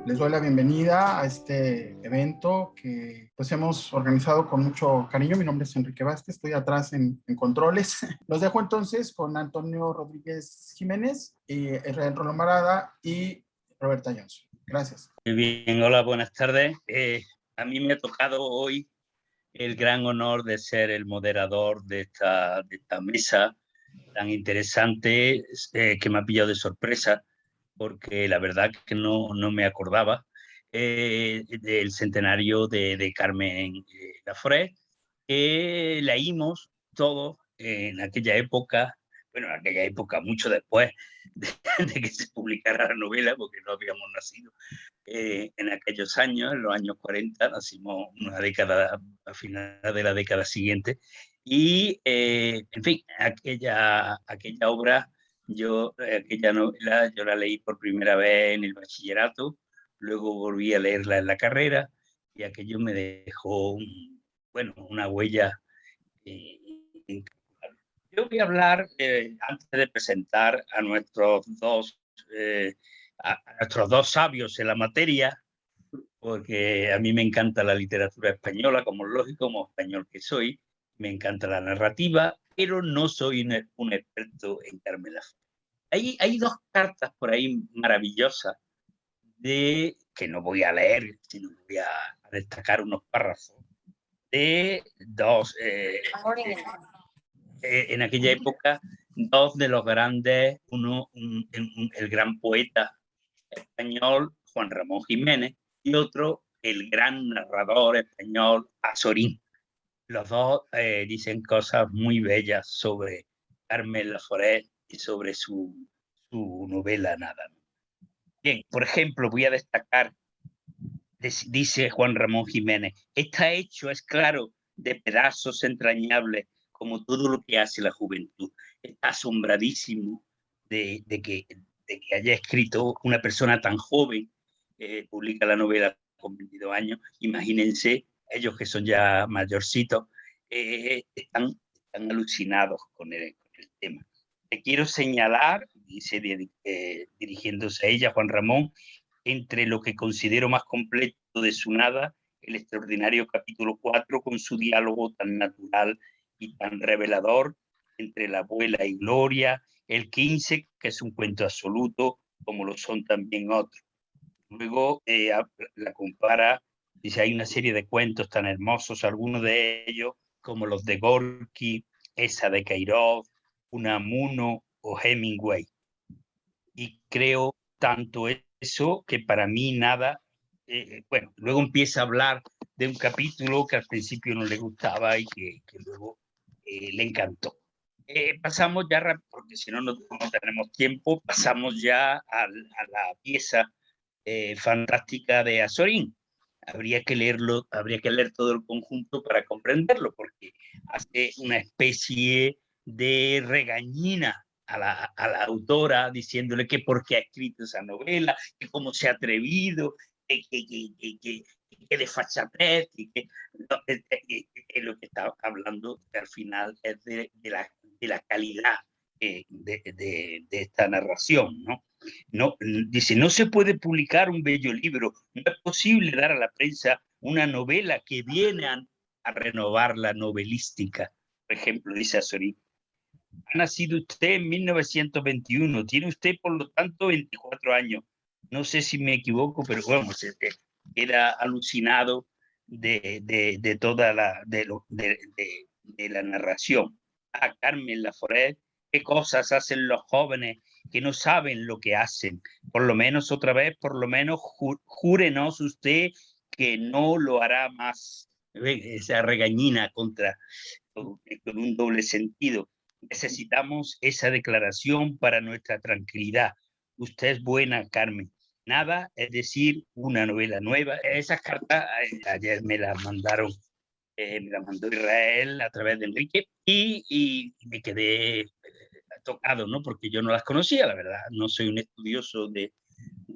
Les doy la bienvenida a este evento que pues hemos organizado con mucho cariño. Mi nombre es Enrique Vázquez, estoy atrás en controles. Los dejo entonces con Antonio Rodríguez Jiménez, Israel Rolón Marada y Roberta Johnson. Gracias. Muy bien, hola, buenas tardes. A mí me ha tocado hoy el gran honor de ser el moderador de esta mesa tan interesante, que me ha pillado de sorpresa, porque la verdad que no me acordaba del centenario de Carmen Laforet, que leímos todos en aquella época, bueno, en aquella época mucho después de que se publicara la novela, porque no habíamos nacido en aquellos años, en los años 40, nacimos una década, a final de la década siguiente, y en fin, aquella obra, aquella novela, yo la leí por primera vez en el bachillerato, luego volví a leerla en la carrera, y aquello me dejó, una huella. eh, yo voy a hablar, antes de presentar a eh, nuestros dos sabios en la materia, porque a mí me encanta la literatura española, como lógico, como español que soy, me encanta la narrativa, pero no soy un experto en Carmen Laforet. Hay dos cartas por ahí maravillosas que no voy a leer, sino voy a destacar unos párrafos de dos, en aquella época, dos de los grandes, el gran poeta español Juan Ramón Jiménez y otro el gran narrador español Azorín. Los dos dicen cosas muy bellas sobre Carmen Laforet y sobre su novela Nada. Bien, por ejemplo, voy a destacar, dice Juan Ramón Jiménez, está hecho, es claro, de pedazos entrañables, como todo lo que hace la juventud. Está asombradísimo de que haya escrito una persona tan joven, publica la novela con 22 años. Imagínense, ellos que son ya mayorcitos, están alucinados con el tema. Te quiero señalar, dice dirigiéndose a ella, Juan Ramón, entre lo que considero más completo de su nada, el extraordinario capítulo 4, con su diálogo tan natural y tan revelador entre la abuela y Gloria, el 15, que es un cuento absoluto, como lo son también otros. Luego la compara, dice, hay una serie de cuentos tan hermosos, algunos de ellos, como los de Gorky, esa de Queiroz, Unamuno o Hemingway. Y creo tanto eso que para mí nada, luego empieza a hablar de un capítulo que al principio no le gustaba y que luego le encantó. Pasamos ya, porque si no, no tenemos tiempo, pasamos ya a la pieza fantástica de Azorín. Habría que leer todo el conjunto para comprenderlo, porque hace una especie de regañina a la autora, diciéndole que por qué ha escrito esa novela, que cómo se ha atrevido, que desfachatez, lo que está hablando al final es de la calidad de esta narración, ¿no? Dice, no se puede publicar un bello libro, no es posible dar a la prensa una novela que viene a renovar la novelística. Por ejemplo, dice Azorín, ha nacido usted en 1921, tiene usted por lo tanto 24 años. No sé si me equivoco, pero bueno, era alucinado de toda de la narración. A Carmen Laforet, qué cosas hacen los jóvenes que no saben lo que hacen. Por lo menos otra vez, júrenos usted que no lo hará más. Esa regañina con un doble sentido. Necesitamos esa declaración para nuestra tranquilidad. Usted es buena, Carmen. Nada, es decir, una novela nueva. Esas cartas ayer me las mandaron me la mandó Israel a través de Enrique y me quedé tocado, ¿no? Porque yo no las conocía, la verdad. No soy un estudioso de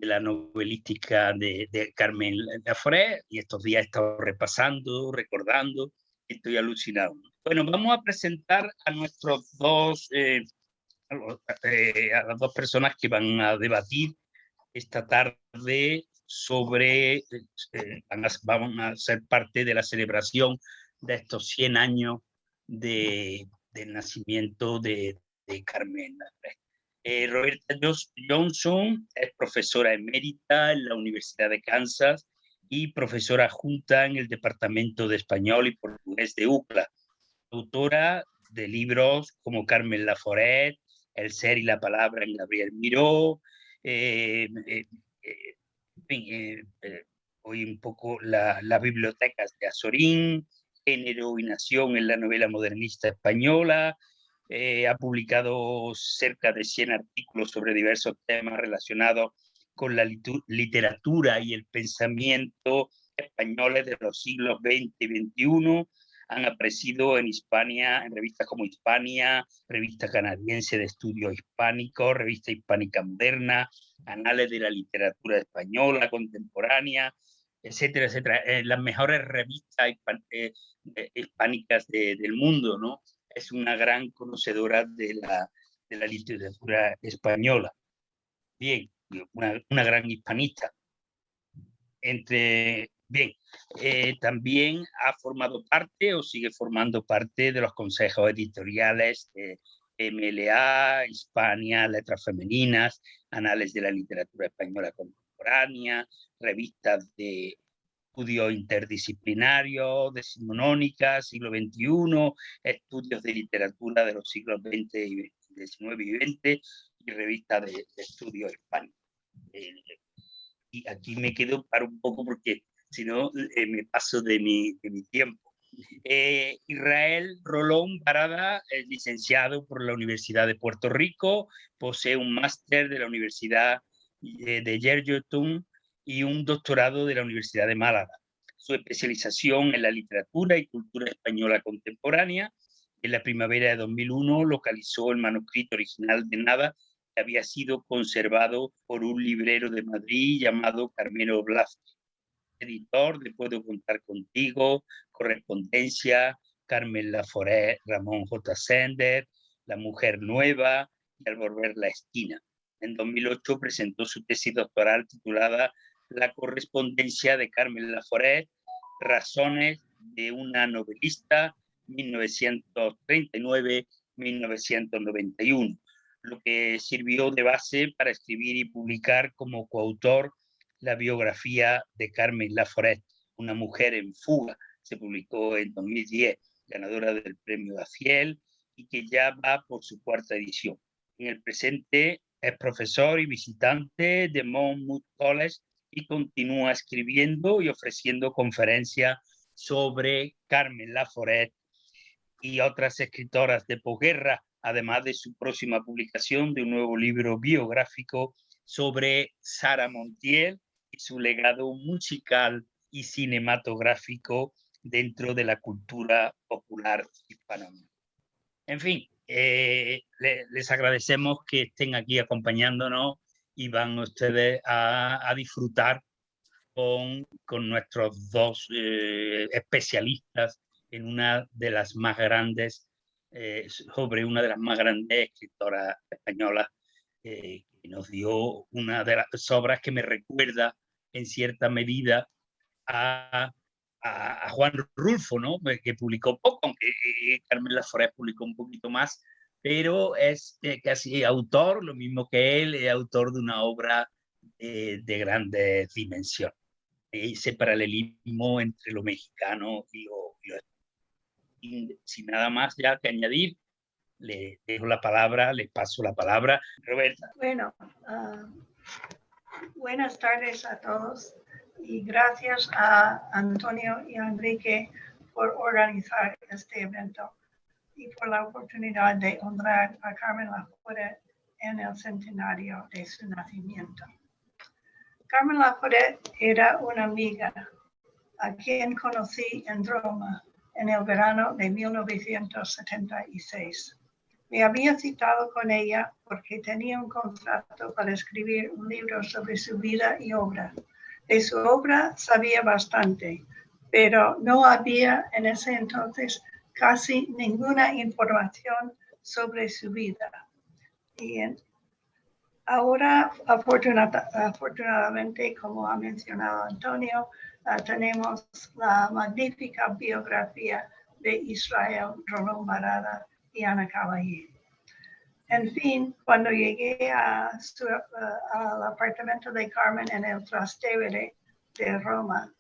la novelística de Carmen Laforet y estos días he estado repasando, recordando y estoy alucinado. Bueno, vamos a presentar a nuestros dos, a las dos personas que van a debatir esta tarde sobre, van a ser parte de la celebración de estos 100 años del nacimiento de Carmen Laforet. Roberta Johnson es profesora emérita en la Universidad de Kansas y profesora adjunta en el Departamento de Español y Portugués de UCLA. Autora de libros como Carmen Laforet, El ser y la palabra en Gabriel Miró, hoy un poco las bibliotecas de Azorín, Género y Nación en la novela modernista española. Ha publicado cerca de 100 artículos sobre diversos temas relacionados con la literatura y el pensamiento españoles de los siglos XX y XXI. Han aparecido en Hispania, en revistas como Hispania, Revista Canadiense de Estudios Hispánicos, Revista Hispánica Moderna, Anales de la Literatura Española Contemporánea, etcétera, etcétera. Las mejores revistas hispánicas del mundo, ¿no? Es una gran conocedora de la literatura española. Bien, una gran hispanista. También ha formado parte o sigue formando parte de los consejos editoriales de MLA, Hispania, Letras Femeninas, Anales de la Literatura Española Contemporánea, revistas de estudio interdisciplinario, decimonónica, siglo XXI, estudios de literatura de los siglos XX y XIX y XX, y revista de estudio hispánico. Y aquí me quedo para un poco porque si no me paso de mi tiempo. Israel Rolón Barada es licenciado por la Universidad de Puerto Rico, posee un máster de la Universidad de Georgetown y un doctorado de la Universidad de Málaga. Su especialización en la literatura y cultura española contemporánea. En la primavera de 2001 localizó el manuscrito original de Nada, que había sido conservado por un librero de Madrid llamado Carmelo Blázquez. Editor de Puedo contar contigo, Correspondencia, Carmen Laforet, Ramón J. Sender, La mujer nueva y Al volver la esquina. En 2008 presentó su tesis doctoral titulada La correspondencia de Carmen Laforet, razones de una novelista, 1939-1991, lo que sirvió de base para escribir y publicar como coautor la biografía de Carmen Laforet, una mujer en fuga. Se publicó en 2010, ganadora del premio Dafiel y que ya va por su cuarta edición. En el presente es profesor y visitante de Monmouth College y continúa escribiendo y ofreciendo conferencias sobre Carmen Laforet y otras escritoras de posguerra, además de su próxima publicación de un nuevo libro biográfico sobre Sara Montiel y su legado musical y cinematográfico dentro de la cultura popular hispanoamericana. En fin, les agradecemos que estén aquí acompañándonos y van ustedes a disfrutar con nuestros dos especialistas en una de las más grandes, sobre una de las más grandes escritoras españolas, que nos dio una de las obras que me recuerda en cierta medida a Juan Rulfo, ¿no? Que publicó poco, aunque Carmen Laforet publicó un poquito más, pero es casi autor, lo mismo que él, es autor de una obra de grandes dimensiones. Ese paralelismo entre lo mexicano y sin nada más ya que añadir, le dejo la palabra, le paso la palabra. Roberta. Bueno, buenas tardes a todos y gracias a Antonio y a Enrique por organizar este evento y por la oportunidad de honrar a Carmen Laforet en el centenario de su nacimiento. Carmen Laforet era una amiga a quien conocí en Roma en el verano de 1976. Me había citado con ella porque tenía un contrato para escribir un libro sobre su vida y obra. De su obra sabía bastante, pero no había en ese entonces casi ninguna información sobre su vida. Y ahora, afortunadamente, como ha mencionado Antonio, tenemos la magnífica biografía de Israel Rolón Barada y Ana Caballé. En fin, cuando llegué al apartamento de Carmen en el Trastevere de Roma,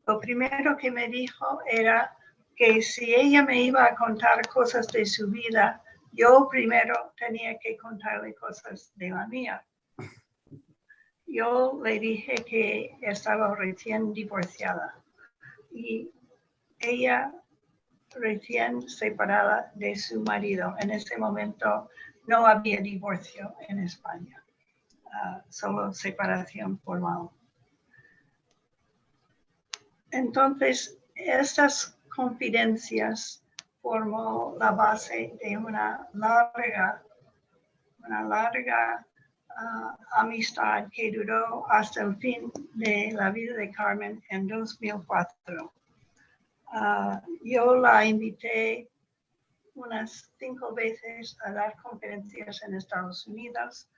lo primero que me dijo era que si ella me iba a contar cosas de su vida, yo primero tenía que contarle cosas de la mía. Yo le dije que estaba recién divorciada y ella recién separada de su marido. En ese momento no había divorcio en España, solo separación formal. Entonces, estas confidencias formó la base de una larga amistad que duró hasta el fin de la vida de Carmen en 2004. Yo la invité unas 5 veces a dar conferencias en Estados Unidos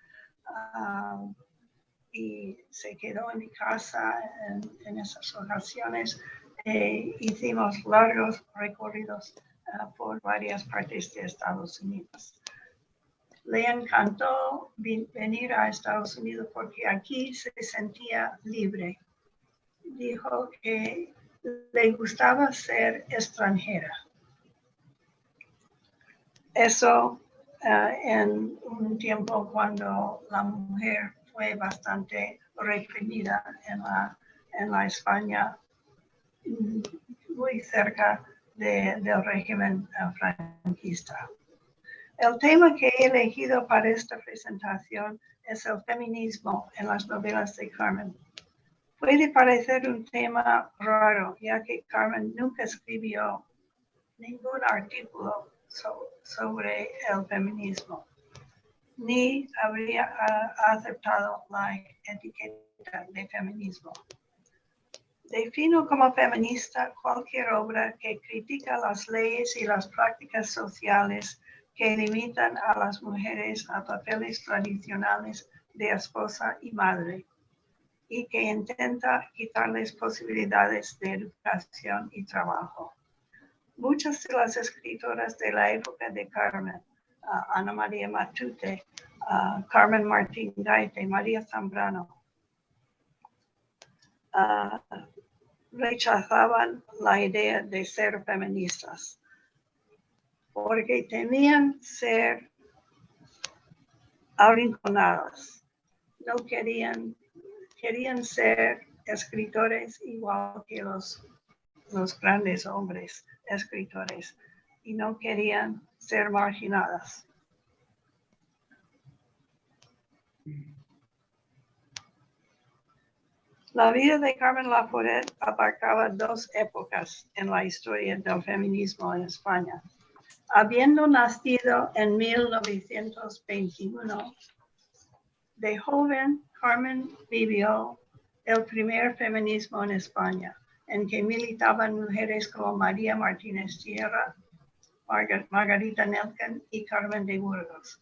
y se quedó en mi casa en esas ocasiones. Hicimos largos recorridos por varias partes de Estados Unidos. Le encantó venir a Estados Unidos porque aquí se sentía libre. Dijo que le gustaba ser extranjera. Eso en un tiempo cuando la mujer fue bastante reprimida en la España muy cerca del régimen franquista. El tema que he elegido para esta presentación es el feminismo en las novelas de Carmen. Puede parecer un tema raro, ya que Carmen nunca escribió ningún artículo sobre el feminismo, ni habría aceptado la etiqueta de feminismo. Defino como feminista cualquier obra que critica las leyes y las prácticas sociales que limitan a las mujeres a papeles tradicionales de esposa y madre, y que intenta quitarles posibilidades de educación y trabajo. Muchas de las escritoras de la época de Carmen, Ana María Matute, Carmen Martín Gaite, María Zambrano, rechazaban la idea de ser feministas porque temían ser arrinconadas. No querían ser escritores igual que los grandes hombres escritores y no querían ser marginadas. La vida de Carmen Laforet abarcaba 2 épocas en la historia del feminismo en España. Habiendo nacido en 1921, de joven Carmen vivió el primer feminismo en España, en que militaban mujeres como María Martínez Sierra, Margarita Nelken y Carmen de Burgos.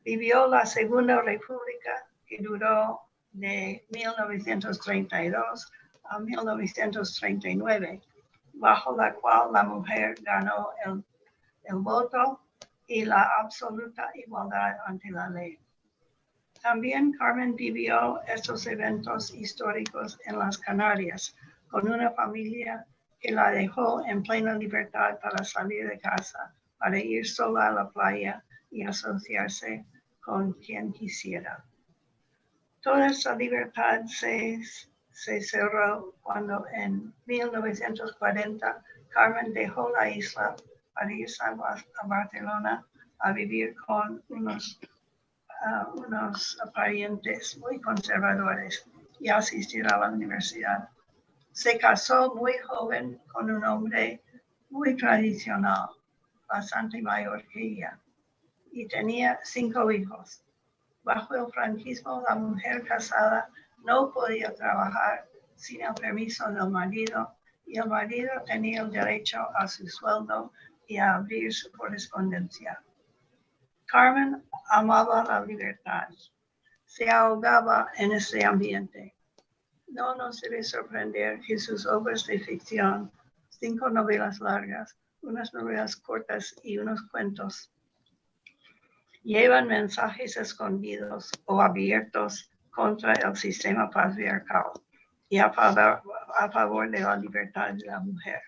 Vivió la Segunda República, que duró de 1932 a 1939, bajo la cual la mujer ganó el voto y la absoluta igualdad ante la ley. También Carmen vivió estos eventos históricos en las Canarias, con una familia que la dejó en plena libertad para salir de casa, para ir sola a la playa y asociarse con quien quisiera. Toda esa libertad se cerró cuando en 1940 Carmen dejó la isla para irse a Barcelona a vivir con unos parientes muy conservadores y asistir a la universidad. Se casó muy joven con un hombre muy tradicional, bastante mayor que ella, y tenía 5 hijos. Bajo el franquismo, la mujer casada no podía trabajar sin el permiso del marido, y el marido tenía el derecho a su sueldo y a abrir su correspondencia. Carmen amaba la libertad. Se ahogaba en ese ambiente. No nos debe sorprender que sus obras de ficción, 5 novelas largas, unas novelas cortas y unos cuentos, llevan mensajes escondidos o abiertos contra el sistema patriarcal y a favor de la libertad de la mujer.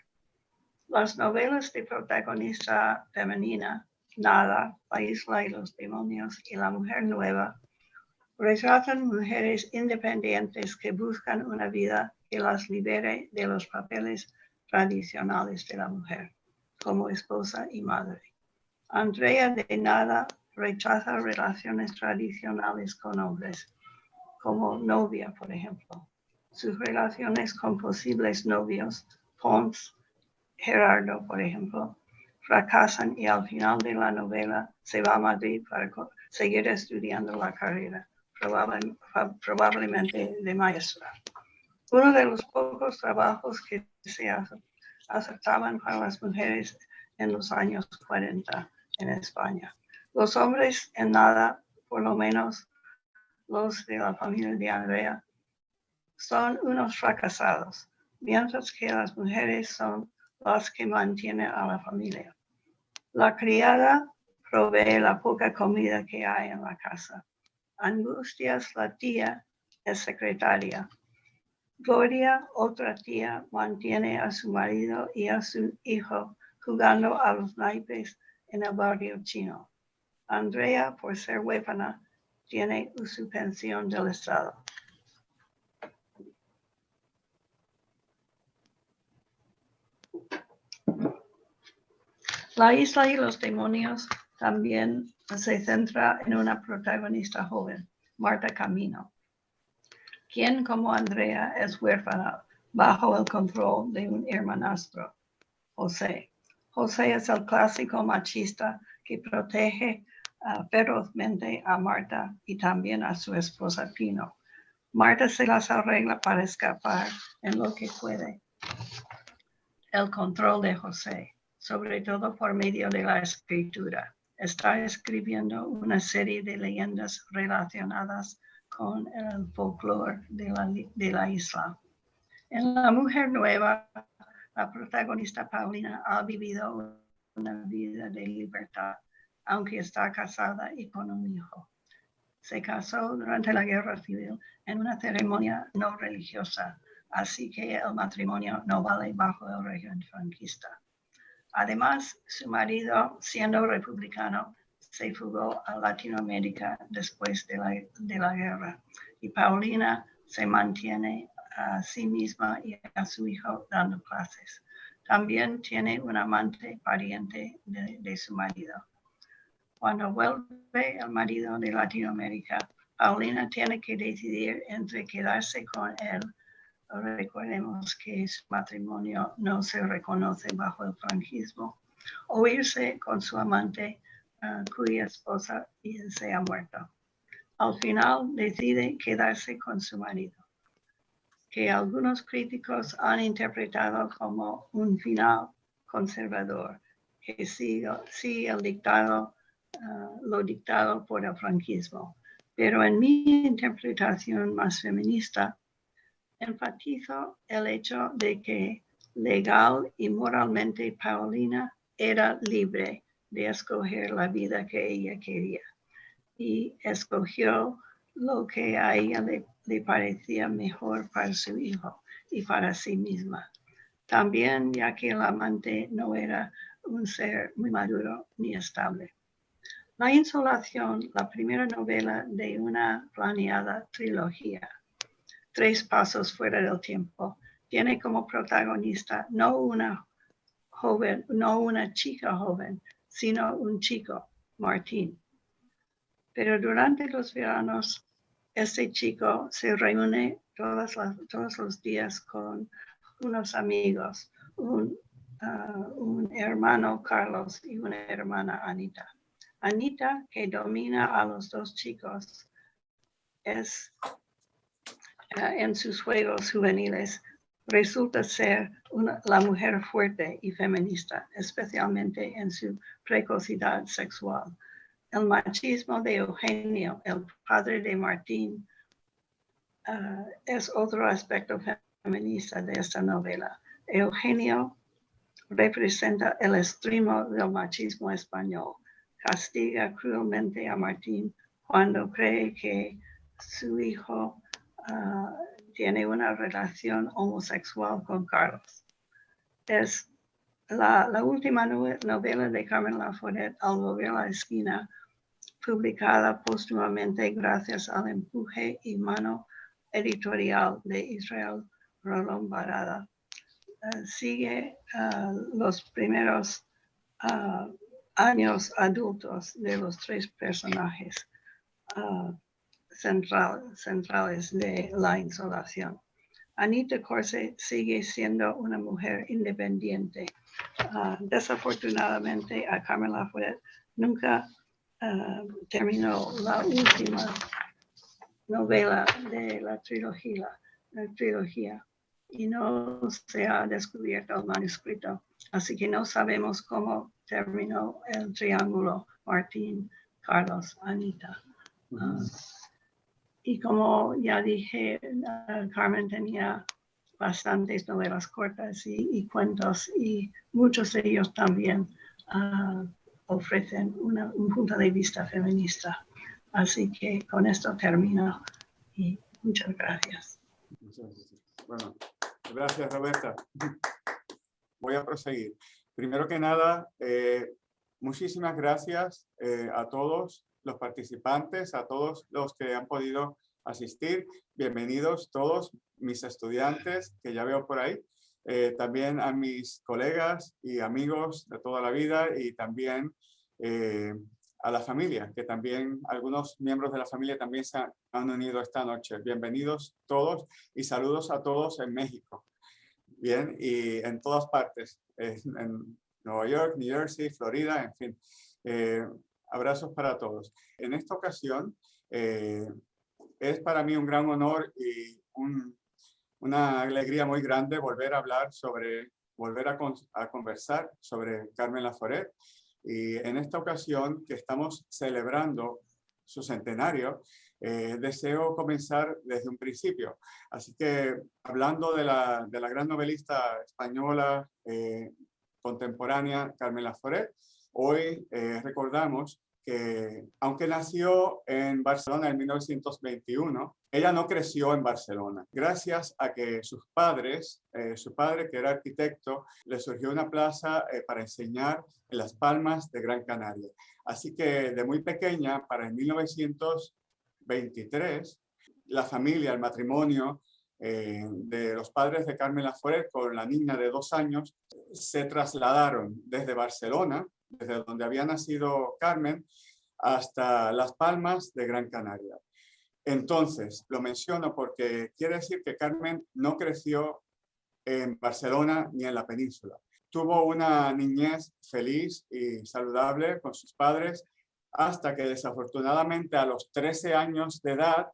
Las novelas de protagonista femenina, Nada, La Isla y los Demonios y La Mujer Nueva, retratan mujeres independientes que buscan una vida que las libere de los papeles tradicionales de la mujer, como esposa y madre. Andrea de Nada rechaza relaciones tradicionales con hombres, como novia, por ejemplo. Sus relaciones con posibles novios, Pons, Gerardo, por ejemplo, fracasan y al final de la novela se va a Madrid para seguir estudiando la carrera, probablemente de maestra. Uno de los pocos trabajos que se aceptaban para las mujeres en los años 40 en España. Los hombres en Nada, por lo menos los de la familia de Andrea, son unos fracasados, mientras que las mujeres son las que mantienen a la familia. La criada provee la poca comida que hay en la casa. Angustias, la tía, es secretaria. Gloria, otra tía, mantiene a su marido y a su hijo jugando a los naipes en el barrio chino. Andrea, por ser huérfana, tiene su pensión del Estado. La Isla y los Demonios también se centra en una protagonista joven, Marta Camino, quien como Andrea es huérfana bajo el control de un hermanastro, José. José es el clásico machista que protege ferozmente a Marta y también a su esposa Pino. Marta se las arregla para escapar en lo que puede. El control de José, sobre todo por medio de la escritura. Está escribiendo una serie de leyendas relacionadas con el folclore de la isla. En La Mujer Nueva, la protagonista Paulina ha vivido una vida de libertad, aunque está casada y con un hijo. Se casó durante la Guerra Civil en una ceremonia no religiosa, así que el matrimonio no vale bajo el régimen franquista. Además, su marido, siendo republicano, se fugó a Latinoamérica después de la guerra, y Paulina se mantiene a sí misma y a su hijo dando clases. También tiene un amante pariente de su marido. Cuando vuelve el marido de Latinoamérica, Paulina tiene que decidir entre quedarse con él. Recordemos que su matrimonio no se reconoce bajo el franquismo, o irse con su amante cuya esposa se ha muerto. Al final decide quedarse con su marido, que algunos críticos han interpretado como un final conservador, que sigue el dictado, lo dictado por el franquismo. Pero en mi interpretación más feminista, enfatizo el hecho de que legal y moralmente Paulina era libre de escoger la vida que ella quería y escogió lo que a ella le parecía mejor para su hijo y para sí misma. También ya que el amante no era un ser muy maduro ni estable. La Insolación, la primera novela de una planeada trilogía, 3 pasos fuera del tiempo, tiene como protagonista no una chica joven, sino un chico, Martín. Pero durante los veranos, este chico se reúne todos los días con unos amigos, un un hermano Carlos y una hermana Anita. Anita, que domina a los dos chicos, es en sus juegos juveniles, resulta ser la mujer fuerte y feminista, especialmente en su precocidad sexual. El machismo de Eugenio, el padre de Martín, es otro aspecto feminista de esta novela. Eugenio representa el extremo del machismo español. Castiga cruelmente a Martín cuando cree que su hijo tiene una relación homosexual con Carlos. Es la última novela de Carmen Laforet, Al volver a la esquina, publicada póstumamente gracias al empuje y mano editorial de Israel Rolón Barada. Sigue los primeros años adultos de los tres personajes centrales de La Insolación. Anita Corse sigue siendo una mujer independiente. Desafortunadamente, a Carmen Laforet nunca terminó la última novela de la trilogía y no se ha descubierto el manuscrito. Así que no sabemos cómo terminó el triángulo Martín, Carlos, Anita. Y como ya dije, Carmen tenía bastantes novelas cortas y cuentos, y muchos de ellos también ofrecen un punto de vista feminista. Así que con esto termino y muchas gracias. Bueno, gracias, Roberta. Voy a proseguir. Primero que nada, muchísimas gracias a todos los participantes, a todos los que han podido asistir. Bienvenidos todos mis estudiantes que ya veo por ahí. También a mis colegas y amigos de toda la vida y también a la familia, que también algunos miembros de la familia también se han unido esta noche. Bienvenidos todos y saludos a todos en México. Bien, y en todas partes, en Nueva York, New Jersey, Florida, en fin. Abrazos para todos. En esta ocasión es para mí un gran honor y una alegría muy grande volver a hablar volver a conversar sobre Carmen Laforet. Y en esta ocasión que estamos celebrando su centenario, deseo comenzar desde un principio. Así que hablando de la gran novelista española contemporánea Carmen Laforet, hoy recordamos que aunque nació en Barcelona en 1921, ella no creció en Barcelona. Gracias a que su padre, que era arquitecto, le surgió una plaza para enseñar en Las Palmas de Gran Canaria. Así que de muy pequeña, para el 1923, la familia, el matrimonio de los padres de Carmen Laforet con la niña de 2 años, se trasladaron desde Barcelona, desde donde había nacido Carmen, hasta Las Palmas de Gran Canaria. Entonces, lo menciono porque quiere decir que Carmen no creció en Barcelona ni en la península. Tuvo una niñez feliz y saludable con sus padres hasta que desafortunadamente a los 13 años de edad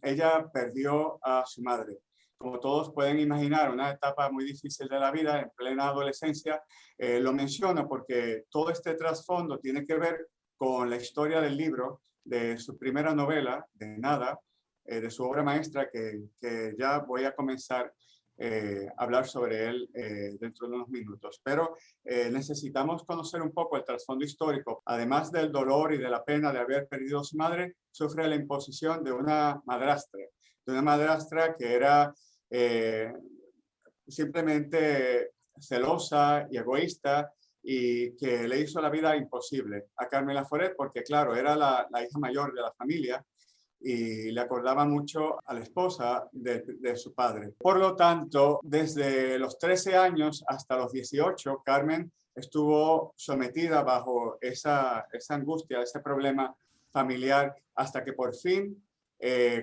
ella perdió a su madre. Como todos pueden imaginar, una etapa muy difícil de la vida, en plena adolescencia. Lo menciono porque todo este trasfondo tiene que ver con la historia del libro, de su primera novela, de Nada, de su obra maestra, que ya voy a comenzar a hablar sobre él dentro de unos minutos. Pero necesitamos conocer un poco el trasfondo histórico. Además del dolor y de la pena de haber perdido a su madre, sufre la imposición de una madrastra que era simplemente celosa y egoísta y que le hizo la vida imposible a Carmen Laforet porque, claro, era la hija mayor de la familia y le acordaba mucho a la esposa de su padre. Por lo tanto, desde los 13 años hasta los 18, Carmen estuvo sometida bajo esa angustia, ese problema familiar, hasta que por fin,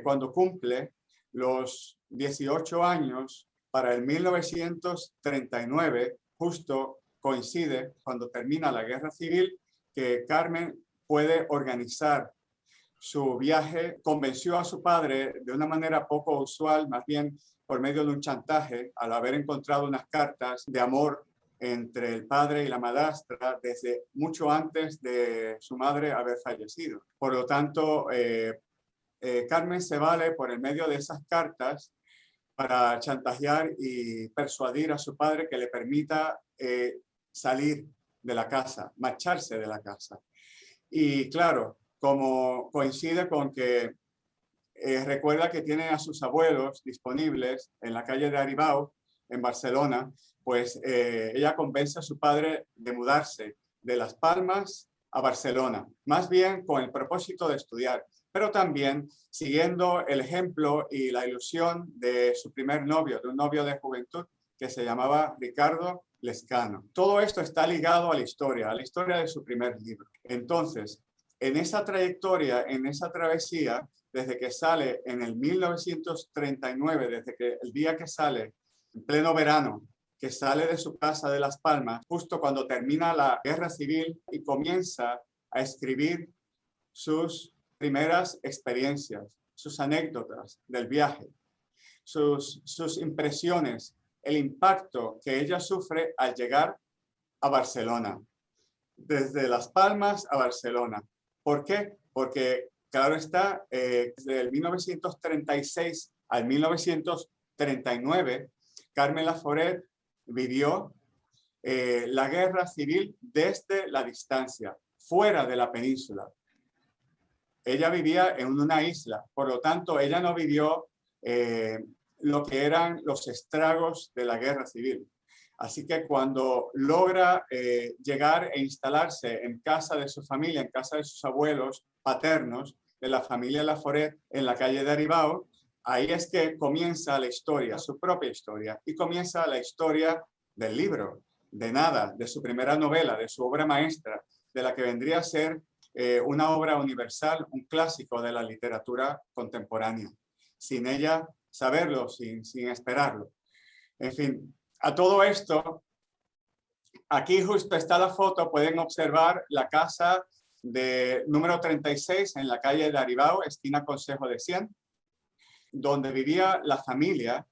cuando cumple los 18 años, para el 1939, justo coincide cuando termina la guerra civil, que Carmen puede organizar su viaje. Convenció a su padre de una manera poco usual, más bien por medio de un chantaje, al haber encontrado unas cartas de amor entre el padre y la madrastra desde mucho antes de su madre haber fallecido. Por lo tanto, Carmen se vale por el medio de esas cartas para chantajear y persuadir a su padre que le permita salir de la casa, marcharse de la casa. Y claro, como coincide con que recuerda que tiene a sus abuelos disponibles en la calle de Aribau, en Barcelona, pues ella convence a su padre de mudarse de Las Palmas a Barcelona, más bien con el propósito de estudiar, pero también siguiendo el ejemplo y la ilusión de su primer novio, de un novio de juventud que se llamaba Ricardo Lescano. Todo esto está ligado a la historia de su primer libro. Entonces, en esa trayectoria, en esa travesía, desde que sale en el 1939, desde que el día que sale, en pleno verano, que sale de su casa de Las Palmas, justo cuando termina la guerra civil y comienza a escribir sus primeras experiencias, sus anécdotas del viaje, sus impresiones, el impacto que ella sufre al llegar a Barcelona, desde Las Palmas a Barcelona. ¿Por qué? Porque, claro está, desde el 1936 al 1939, Carmen Laforet vivió la guerra civil desde la distancia, fuera de la península. Ella vivía en una isla, por lo tanto, ella no vivió lo que eran los estragos de la guerra civil. Así que cuando logra llegar e instalarse en casa de su familia, en casa de sus abuelos paternos, de la familia Laforet, en la calle de Aribau, ahí es que comienza la historia, su propia historia, y comienza la historia del libro, de Nada, de su primera novela, de su obra maestra, de la que vendría a ser una obra universal, un clásico de la literatura contemporánea, sin ella saberlo, sin esperarlo. En fin, a todo esto, aquí justo está la foto, pueden observar la casa de número 36 en la calle de Aribau, esquina Consejo de Cien, donde vivía la familia,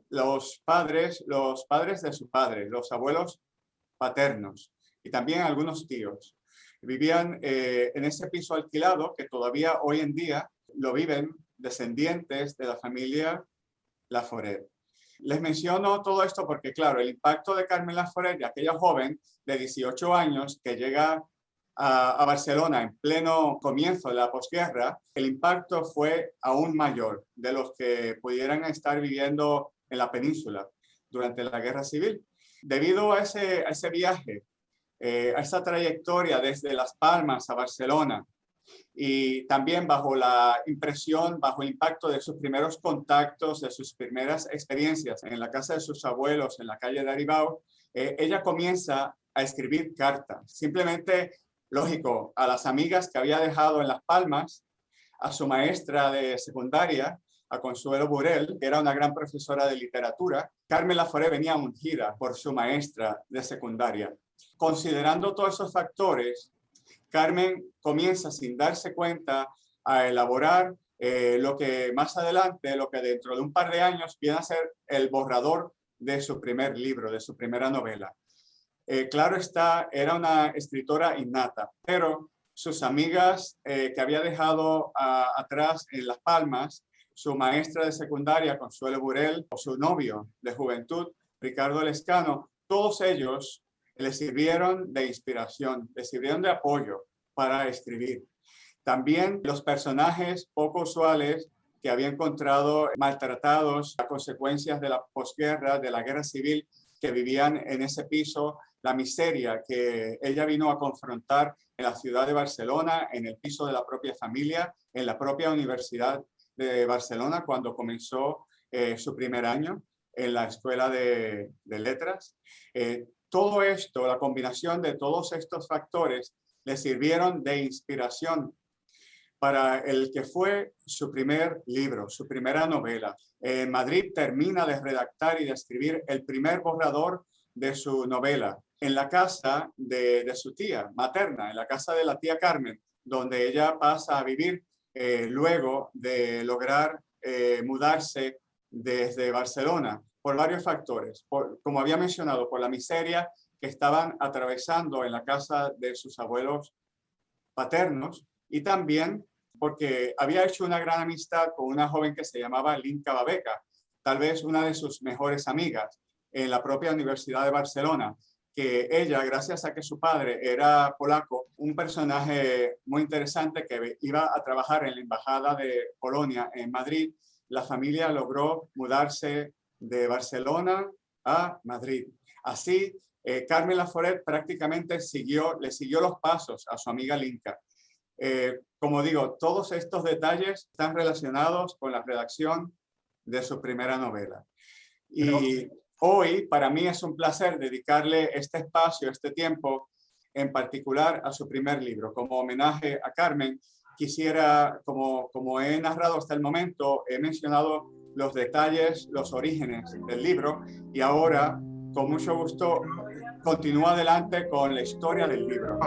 los padres de su padre, los abuelos paternos y también algunos tíos. Vivían en ese piso alquilado que todavía hoy en día lo viven descendientes de la familia Laforet. Les menciono todo esto porque, claro, el impacto de Carmen Laforet, de aquella joven de 18 años que llega a Barcelona en pleno comienzo de la posguerra, el impacto fue aún mayor de los que pudieran estar viviendo en la península durante la guerra civil. Debido a ese viaje, a esa trayectoria desde Las Palmas a Barcelona, y también bajo la impresión, bajo el impacto de sus primeros contactos, de sus primeras experiencias en la casa de sus abuelos, en la calle de Aribau, ella comienza a escribir cartas. Simplemente, lógico, a las amigas que había dejado en Las Palmas, a su maestra de secundaria, a Consuelo Burel, que era una gran profesora de literatura. Carmen Laforet venía ungida por su maestra de secundaria. Considerando todos esos factores, Carmen comienza sin darse cuenta a elaborar lo que más adelante, lo que dentro de un par de años viene a ser el borrador de su primer libro, de su primera novela. Claro está, era una escritora innata, pero sus amigas que había dejado atrás en Las Palmas, su maestra de secundaria, Consuelo Burel, o su novio de juventud, Ricardo Lescano, todos ellos le sirvieron de inspiración, le sirvieron de apoyo para escribir. También los personajes poco usuales que había encontrado maltratados a consecuencias de la posguerra, de la guerra civil, que vivían en ese piso, la miseria que ella vino a confrontar en la ciudad de Barcelona, en el piso de la propia familia, en la propia Universidad de Barcelona, cuando comenzó su primer año en la Escuela de Letras. Todo esto, la combinación de todos estos factores, le sirvieron de inspiración para el que fue su primer libro, su primera novela. En Madrid termina de redactar y de escribir el primer borrador de su novela, en la casa de su tía materna, en la casa de la tía Carmen, donde ella pasa a vivir luego de lograr mudarse desde Barcelona por varios factores. Como había mencionado, por la miseria que estaban atravesando en la casa de sus abuelos paternos y también porque había hecho una gran amistad con una joven que se llamaba Linka Babeca, tal vez una de sus mejores amigas en la propia Universidad de Barcelona, que ella, gracias a que su padre era polaco, un personaje muy interesante que iba a trabajar en la Embajada de Polonia en Madrid, la familia logró mudarse de Barcelona a Madrid. Así, Carmen Laforet prácticamente le siguió los pasos a su amiga Linka. Como digo, todos estos detalles están relacionados con la redacción de su primera novela. Y hoy para mí es un placer dedicarle este espacio, este tiempo, en particular a su primer libro. Como homenaje a Carmen, quisiera, como he narrado hasta el momento, he mencionado los detalles, los orígenes del libro y ahora, con mucho gusto, continúo adelante con la historia del libro.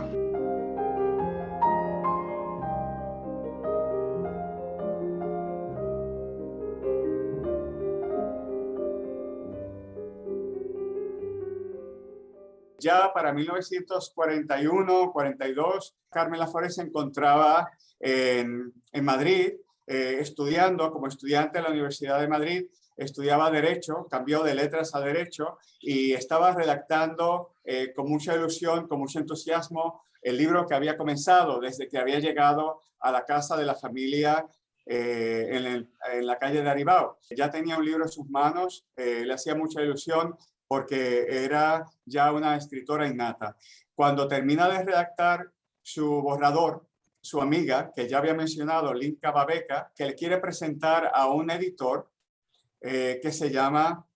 Ya para 1941-42, Carmen Laforet se encontraba en Madrid estudiando como estudiante en la Universidad de Madrid, estudiaba Derecho, cambió de Letras a Derecho y estaba redactando con mucha ilusión, con mucho entusiasmo, el libro que había comenzado desde que había llegado a la casa de la familia en la calle de Aribao. Ya tenía un libro en sus manos, le hacía mucha ilusión, porque era ya una escritora innata. Cuando termina de redactar su borrador, su amiga, que ya había mencionado, Linka Babeca, que le quiere presentar a un editor que se llama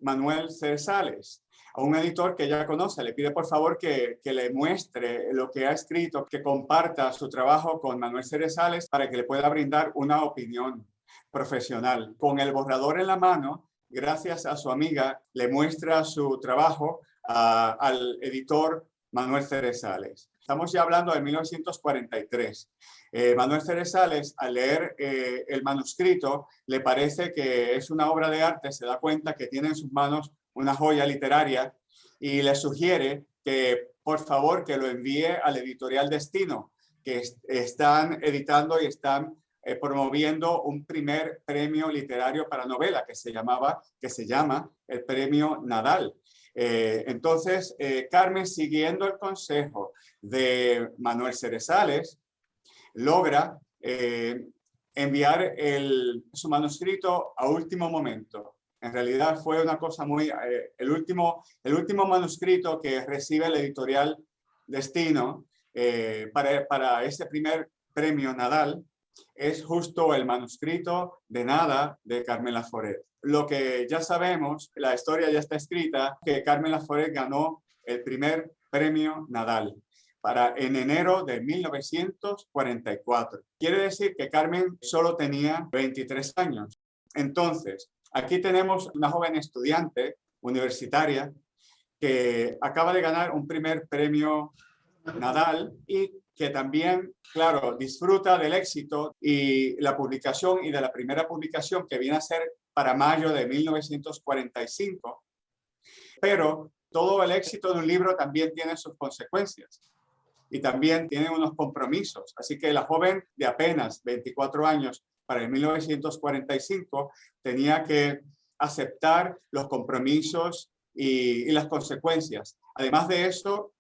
Manuel Ceresales, a un editor que ya conoce, le pide por favor que le muestre lo que ha escrito, que comparta su trabajo con Manuel Ceresales para que le pueda brindar una opinión profesional. Con el borrador en la mano, gracias a su amiga, le muestra su trabajo al editor Manuel Ceresales. Estamos ya hablando de 1943. Manuel Ceresales, al leer el manuscrito, le parece que es una obra de arte, se da cuenta que tiene en sus manos una joya literaria y le sugiere que, por favor, que lo envíe al editorial Destino, que están editando y están promoviendo un primer premio literario para novela que se llama el Premio Nadal. Entonces, Carmen, siguiendo el consejo de Manuel Ceresales, logra enviar su manuscrito a último momento. En realidad fue una cosa muy... el último manuscrito que recibe el editorial Destino para ese primer premio Nadal es justo el manuscrito de Nada de Carmen Laforet. Lo que ya sabemos, la historia ya está escrita, que Carmen Laforet ganó el primer premio Nadal en enero de 1944. Quiere decir que Carmen solo tenía 23 años. Entonces, aquí tenemos una joven estudiante universitaria que acaba de ganar un primer premio Nadal y que también, claro, disfruta del éxito y la publicación y de la primera publicación que viene a ser para mayo de 1945. Pero todo el éxito de un libro también tiene sus consecuencias y también tiene unos compromisos. Así que la joven de apenas 24 años para el 1945 tenía que aceptar los compromisos y las consecuencias. Además de eso,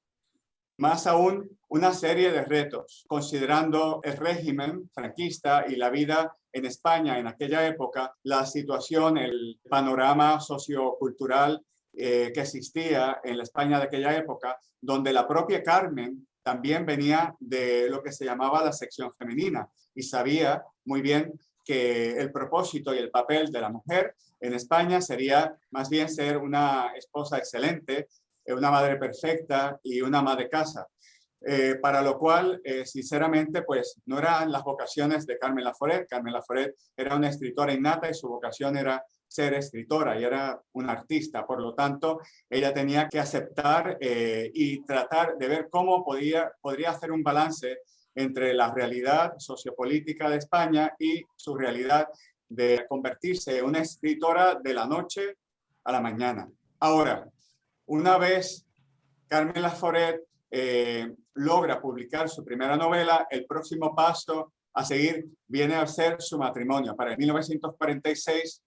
más aún, una serie de retos, considerando el régimen franquista y la vida en España en aquella época, la situación, el panorama sociocultural que existía en la España de aquella época, donde la propia Carmen también venía de lo que se llamaba la sección femenina y sabía muy bien que el propósito y el papel de la mujer en España sería más bien ser una esposa excelente, una madre perfecta y una ama de casa. Para lo cual, sinceramente, pues no eran las vocaciones de Carmen Laforet. Carmen Laforet era una escritora innata y su vocación era ser escritora y era una artista. Por lo tanto, ella tenía que aceptar y tratar de ver cómo podría hacer un balance entre la realidad sociopolítica de España y su realidad de convertirse en una escritora de la noche a la mañana. Ahora, una vez Carmen Laforet logra publicar su primera novela, el próximo paso a seguir viene a ser su matrimonio. Para el 1946,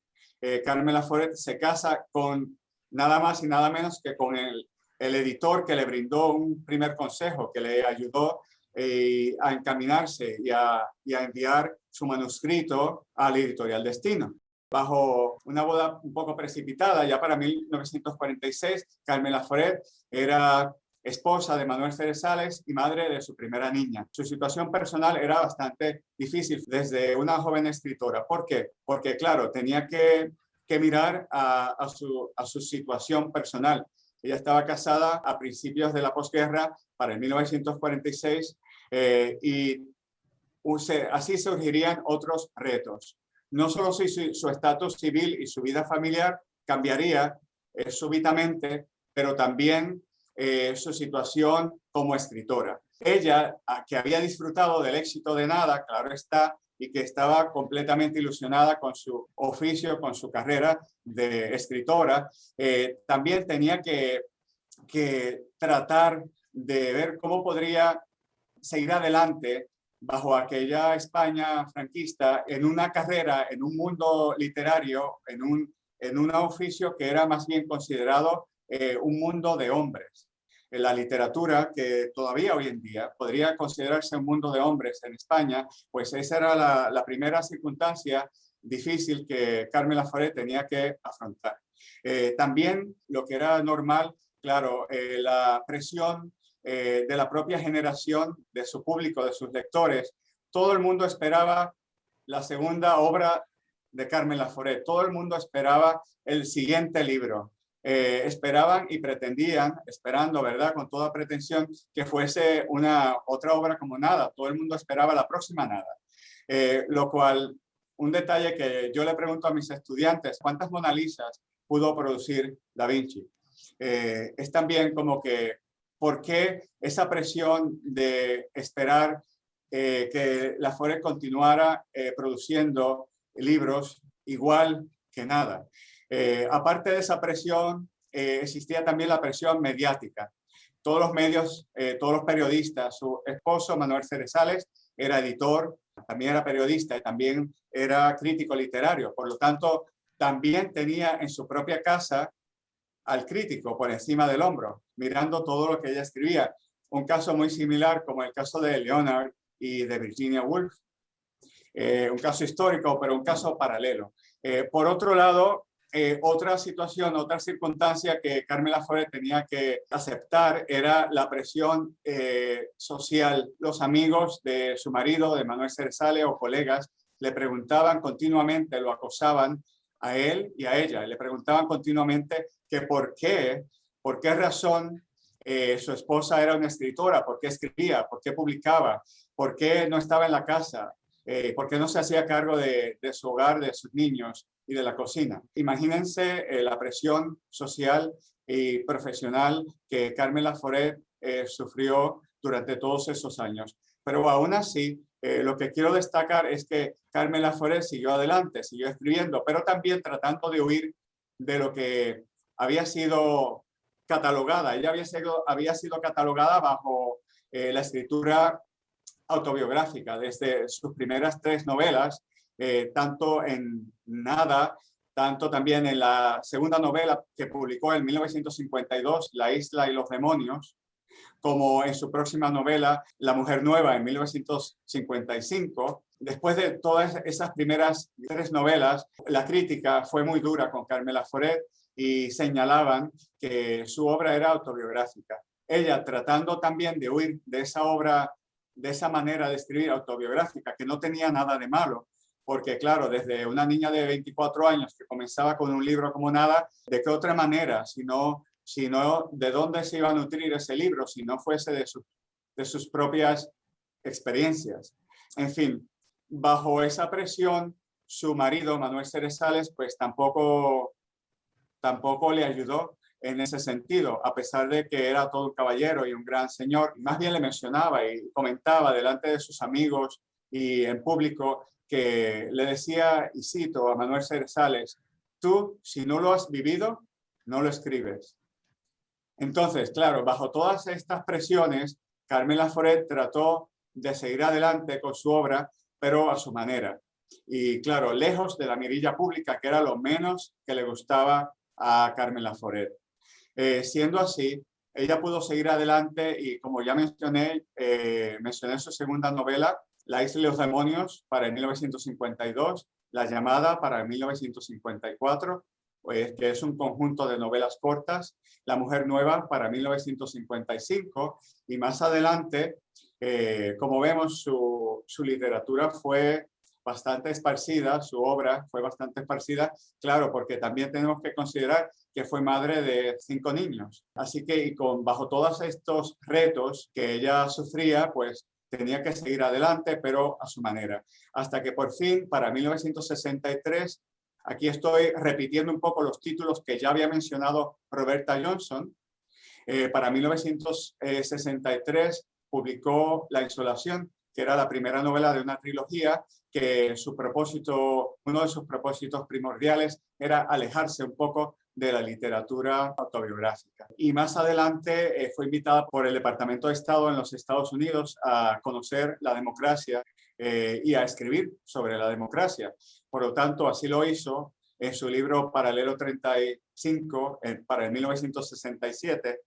Carmen Laforet se casa con nada más y nada menos que con el editor que le brindó un primer consejo, que le ayudó a encaminarse y a enviar su manuscrito a la editorial Destino. Bajo una boda un poco precipitada, ya para 1946, Carmen Laforet era esposa de Manuel Ceresales y madre de su primera niña. Su situación personal era bastante difícil desde una joven escritora. ¿Por qué? Porque, claro, tenía que mirar a su situación personal. Ella estaba casada a principios de la posguerra, para el 1946, y así surgirían otros retos. No solo si su estatus civil y su vida familiar cambiaría súbitamente, pero también su situación como escritora. Ella, que había disfrutado del éxito de Nada, claro está, y que estaba completamente ilusionada con su oficio, con su carrera de escritora, también tenía que tratar de ver cómo podría seguir adelante bajo aquella España franquista en una carrera, en un mundo literario, en un oficio que era más bien considerado un mundo de hombres. En la literatura, que todavía hoy en día podría considerarse un mundo de hombres en España, pues esa era la primera circunstancia difícil que Carmen Laforet tenía que afrontar. También lo que era normal, claro, la presión de la propia generación, de su público, de sus lectores. Todo el mundo esperaba la segunda obra de Carmen Laforet, todo el mundo esperaba el siguiente libro. Esperaban y pretendían, esperando, ¿verdad?, con toda pretensión, que fuese otra obra como Nada. Todo el mundo esperaba la próxima Nada. Lo cual, un detalle que yo le pregunto a mis estudiantes, ¿cuántas Mona Lisas pudo producir Da Vinci? Es también como que, ¿por qué esa presión de esperar que Laforet continuara produciendo libros igual que Nada? Aparte de esa presión, existía también la presión mediática. Todos los medios, todos los periodistas, su esposo Manuel Ceresales era editor, también era periodista y también era crítico literario. Por lo tanto, también tenía en su propia casa al crítico por encima del hombro, mirando todo lo que ella escribía. Un caso muy similar como el caso de Leonard y de Virginia Woolf. Un caso histórico, pero un caso paralelo. Por otro lado, otra situación, otra circunstancia que Carmen Laforet tenía que aceptar era la presión social. Los amigos de su marido, de Manuel Ceresales, o colegas, le preguntaban continuamente, lo acosaban a él y a ella. Le preguntaban continuamente que por qué razón su esposa era una escritora, por qué escribía, por qué publicaba, por qué no estaba en la casa, por qué no se hacía cargo de su hogar, de sus niños y de la cocina. Imagínense la presión social y profesional que Carmen Laforet sufrió durante todos esos años. Pero aún así, lo que quiero destacar es que Carmen Laforet siguió adelante, siguió escribiendo, pero también tratando de huir de lo que había sido catalogada. Ella había sido catalogada bajo la escritura autobiográfica desde sus primeras 3 novelas, tanto en Nada, tanto también en la segunda novela que publicó en 1952, La isla y los demonios, como en su próxima novela, La mujer nueva, en 1955. Después de todas esas primeras 3 novelas, la crítica fue muy dura con Carmen Laforet y señalaban que su obra era autobiográfica. Ella, tratando también de huir de esa obra, de esa manera de escribir autobiográfica, que no tenía nada de malo, porque claro, desde una niña de 24 años que comenzaba con un libro como Nada, ¿de qué otra manera, sino de dónde se iba a nutrir ese libro, si no fuese de sus propias experiencias? En fin, bajo esa presión su marido, Manuel Cerezales, pues tampoco le ayudó en ese sentido, a pesar de que era todo un caballero y un gran señor. Más bien le mencionaba y comentaba delante de sus amigos y en público que le decía, y cito a Manuel Cerezales, tú, si no lo has vivido, no lo escribes. Entonces, claro, bajo todas estas presiones, Carmen Laforet trató de seguir adelante con su obra, pero a su manera. Y claro, lejos de la mirilla pública, que era lo menos que le gustaba a Carmen Laforet. Siendo así, ella pudo seguir adelante y, como ya mencioné, mencioné su segunda novela, La isla de los demonios, para 1952, La llamada para 1954, que es un conjunto de novelas cortas, La mujer nueva para 1955, y más adelante, como vemos, su literatura fue bastante esparcida, su obra fue bastante esparcida, claro, porque también tenemos que considerar que fue madre de 5 niños. Así que bajo todos estos retos que ella sufría, pues tenía que seguir adelante, pero a su manera. Hasta que por fin, para 1963, aquí estoy repitiendo un poco los títulos que ya había mencionado Roberta Johnson. Para 1963 publicó La insolación, que era la primera novela de una trilogía que uno de sus propósitos primordiales era alejarse un poco de la literatura autobiográfica. Y más adelante fue invitada por el Departamento de Estado en los Estados Unidos a conocer la democracia y a escribir sobre la democracia. Por lo tanto, así lo hizo en su libro Paralelo 35 para el 1967.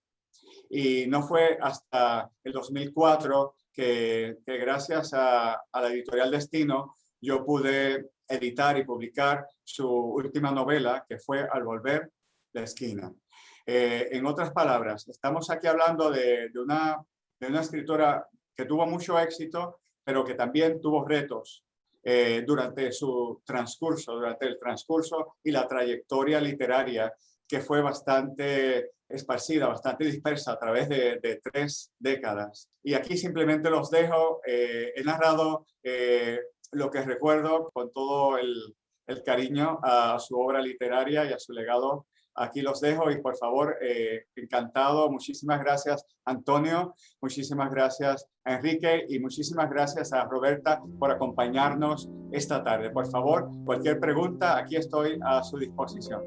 Y no fue hasta el 2004 que gracias a la editorial Destino yo pude editar y publicar su última novela, que fue Al volver la esquina. En otras palabras, estamos aquí hablando de una escritora que tuvo mucho éxito, pero que también tuvo retos durante el transcurso y la trayectoria literaria, que fue bastante esparcida, bastante dispersa a través de 3 décadas. Y aquí simplemente los dejo. He narrado lo que recuerdo con todo el cariño a su obra literaria y a su legado. Aquí los dejo y por favor, encantado. Muchísimas gracias, Antonio. Muchísimas gracias a Enrique y muchísimas gracias a Roberta por acompañarnos esta tarde. Por favor, cualquier pregunta, aquí estoy a su disposición.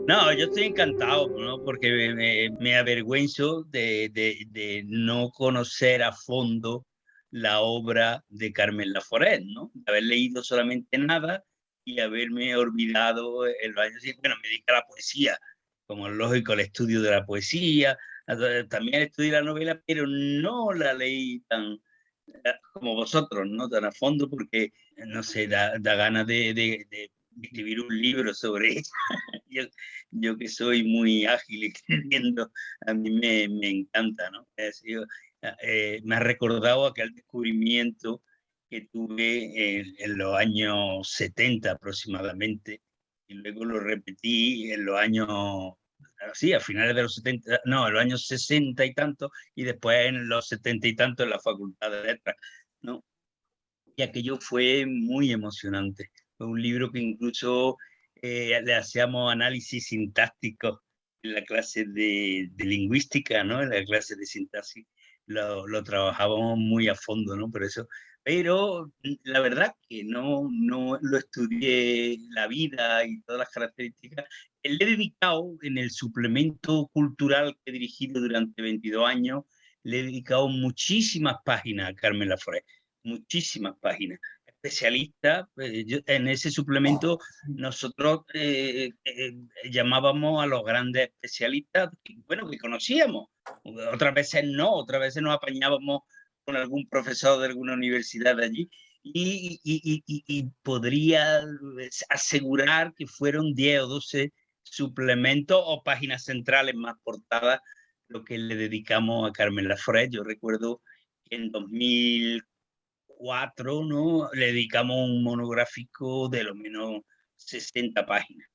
No, yo estoy encantado, ¿no? Porque me avergüenzo de no conocer a fondo la obra de Carmen Laforet, ¿no? De haber leído solamente nada y haberme olvidado en los años. Bueno, me dediqué a la poesía, como es lógico, el estudio de la poesía, también estudié la novela, pero no la leí tan como vosotros, ¿no? Tan a fondo, porque, no sé, da ganas de escribir un libro sobre ella. Yo que soy muy ágil escribiendo, a mí me encanta, ¿no? Me ha recordado aquel descubrimiento que tuve en los años 70 aproximadamente, y luego lo repetí en los años, sí, a finales de los 70, no, en los años 60 y tanto, y después en los 70 y tanto en la Facultad de Letras, ¿no? Y aquello fue muy emocionante. Fue un libro que incluso le hacíamos análisis sintáctico en la clase de lingüística, ¿no? En la clase de sintaxis lo trabajábamos muy a fondo, ¿no? Pero la verdad que no lo estudié la vida y todas las características. Le he dedicado en el suplemento cultural que he dirigido durante 22 años, le he dedicado muchísimas páginas a Carmen Laforet, muchísimas páginas. Especialistas, en ese suplemento nosotros llamábamos a los grandes especialistas, bueno, que conocíamos. Otras veces no, otras veces nos apañábamos con algún profesor de alguna universidad de allí y podría asegurar que fueron 10 o 12 suplementos o páginas centrales más portadas lo que le dedicamos a Carmen Laforet. Yo recuerdo que en 2004, ¿no? Le dedicamos un monográfico de lo menos 60 páginas.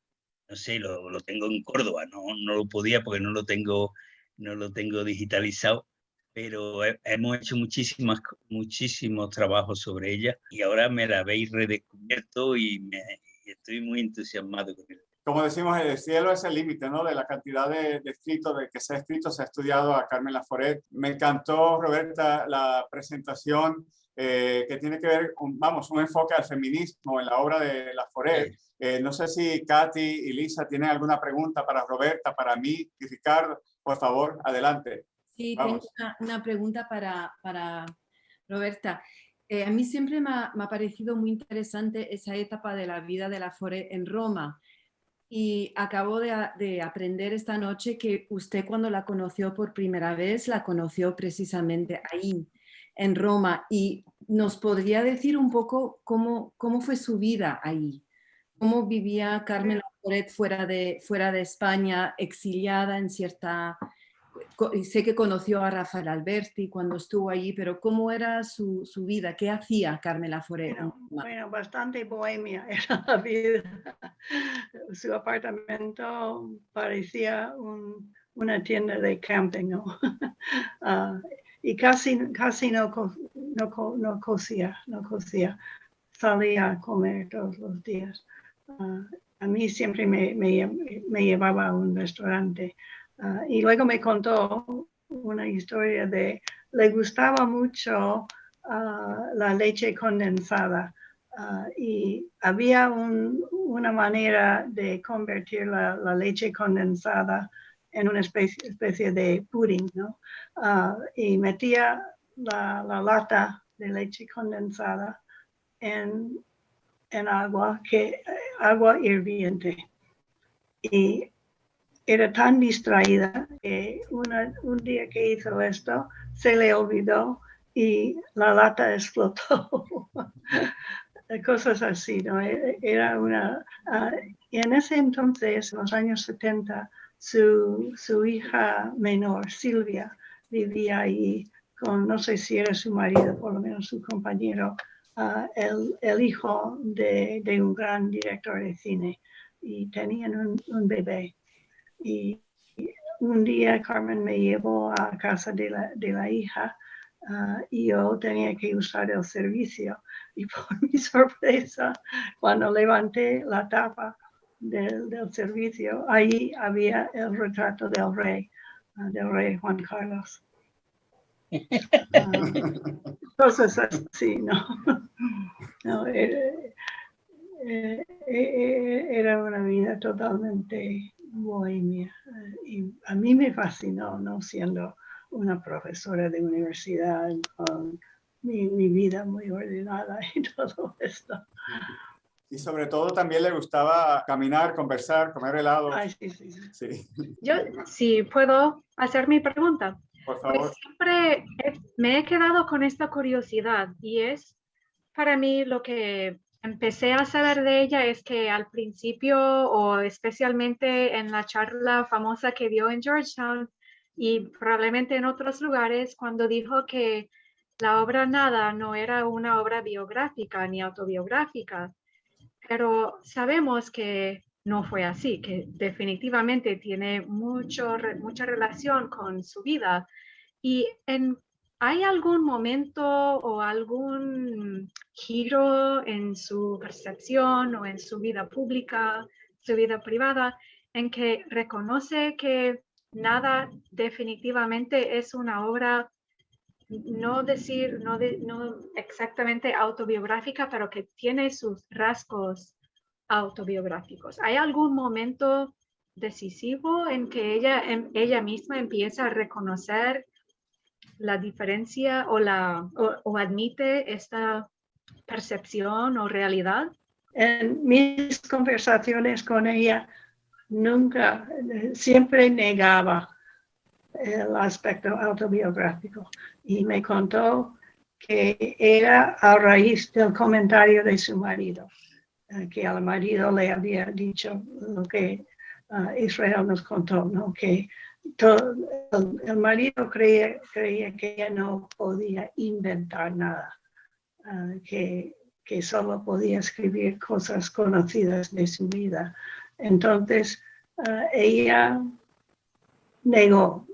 no sé, lo tengo en Córdoba, no lo podía porque no lo tengo digitalizado, pero hemos hecho muchísimos trabajos sobre ella y ahora me la habéis redescubierto y estoy muy entusiasmado con ella. Como decimos, el cielo es el límite, ¿no? De la cantidad de escritos, de que se ha escrito, se ha estudiado a Carmen Laforet. Me encantó, Roberta, la presentación que tiene que ver con, vamos, un enfoque al feminismo en la obra de Laforet. No sé si Katy y Lisa tienen alguna pregunta para Roberta, para mí y Ricardo. Por favor, adelante. Sí, Vamos. tengo una pregunta para Roberta. A mí siempre me ha parecido muy interesante esa etapa de la vida de Laforet en Roma. Y acabo de aprender esta noche que usted cuando la conoció por primera vez, la conoció precisamente ahí, en Roma. Y nos podría decir un poco cómo fue su vida ahí, cómo vivía Carmen Laforet fuera de España, exiliada en cierta... Sé que conoció a Rafael Alberti cuando estuvo allí, pero ¿cómo era su vida? ¿Qué hacía Carmen Laforet? Bueno, bastante bohemia era la vida. Su apartamento parecía una tienda de camping, ¿no? Y casi no cosía. Salía a comer todos los días. A mí siempre me llevaba a un restaurante. Y luego me contó una historia le gustaba mucho la leche condensada. Y había una manera de convertir la leche condensada en una especie de pudding, ¿no? Y metía la lata de leche condensada en agua hirviente. Y era tan distraída que un día que hizo esto, se le olvidó y la lata explotó. Cosas así, ¿no? Era y en ese entonces, en los años 70, su hija menor, Silvia, vivía ahí con, no sé si era su marido, por lo menos su compañero, el hijo de un gran director de cine, y tenían un bebé. Y un día Carmen me llevó a casa de la hija y yo tenía que usar el servicio. Y por mi sorpresa, cuando levanté la tapa del servicio, ahí había el retrato del rey Juan Carlos. Cosas así, ¿no? No, era una vida totalmente bohemia. Y a mí me fascinó, ¿no? Siendo una profesora de universidad con mi vida muy ordenada y todo esto. Y sobre todo también le gustaba caminar, conversar, comer helado. Ay, sí. Yo sí puedo hacer mi pregunta. Por favor. Pues siempre me he quedado con esta curiosidad y es para mí lo que empecé a saber de ella es que al principio o especialmente en la charla famosa que dio en Georgetown y probablemente en otros lugares cuando dijo que la obra Nada no era una obra biográfica ni autobiográfica, pero sabemos que no fue así, que definitivamente tiene mucha relación con su vida. ¿Y hay algún momento o algún giro en su percepción o en su vida pública, su vida privada, en que reconoce que Nada definitivamente es una obra, no exactamente autobiográfica, pero que tiene sus rasgos autobiográficos? ¿Hay algún momento decisivo en que ella misma empieza a reconocer la diferencia o admite esta percepción o realidad? En mis conversaciones con ella, siempre negaba el aspecto autobiográfico y me contó que era a raíz del comentario de su marido, que al marido le había dicho lo que Israel nos contó, ¿no? Que el marido creía que ella no podía inventar nada, que solo podía escribir cosas conocidas de su vida. Entonces, ella negó,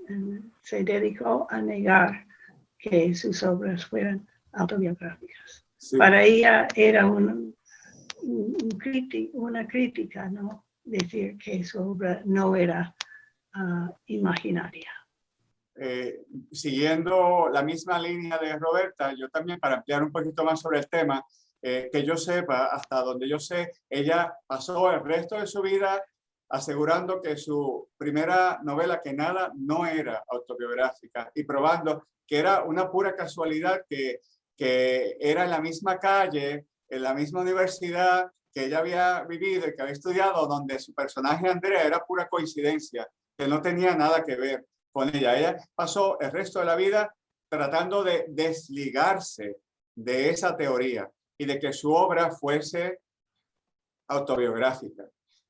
se dedicó a negar que sus obras fueran autobiográficas. Sí. Para ella era una crítica, ¿no? Decir que su obra no era imaginaria. Siguiendo la misma línea de Roberta, yo también, para ampliar un poquito más sobre el tema, que yo sepa, hasta donde yo sé, ella pasó el resto de su vida asegurando que su primera novela, Que nada, no era autobiográfica y probando que era una pura casualidad que era en la misma calle, en la misma universidad que ella había vivido y que había estudiado, donde su personaje Andrea era pura coincidencia, que no tenía nada que ver con ella. Ella pasó el resto de la vida tratando de desligarse de esa teoría y de que su obra fuese autobiográfica.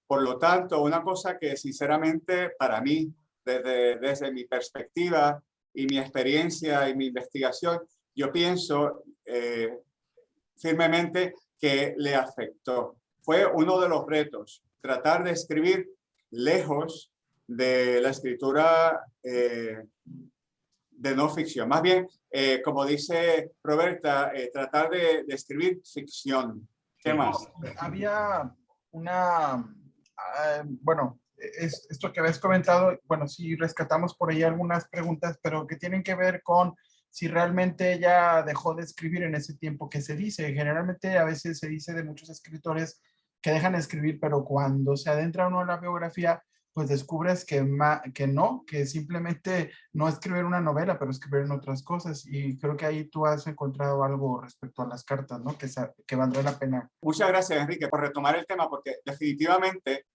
Por lo tanto, una cosa que sinceramente para mí, desde mi perspectiva y mi experiencia y mi investigación, yo pienso firmemente que le afectó. Fue uno de los retos, tratar de escribir lejos de la escritura de no ficción. Más bien, como dice Roberta, tratar de escribir ficción. ¿Qué más? Había una, bueno, esto que habéis comentado, bueno, sí rescatamos por ahí algunas preguntas, pero que tienen que ver con si realmente ella dejó de escribir en ese tiempo que se dice. Generalmente a veces se dice de muchos escritores que dejan de escribir, pero cuando se adentra uno en la biografía, pues descubres que no, que simplemente no escribir una novela, pero escribir en otras cosas. Y creo que ahí tú has encontrado algo respecto a las cartas, ¿no? Que valdrá la pena. Muchas gracias, Enrique, por retomar el tema, porque definitivamente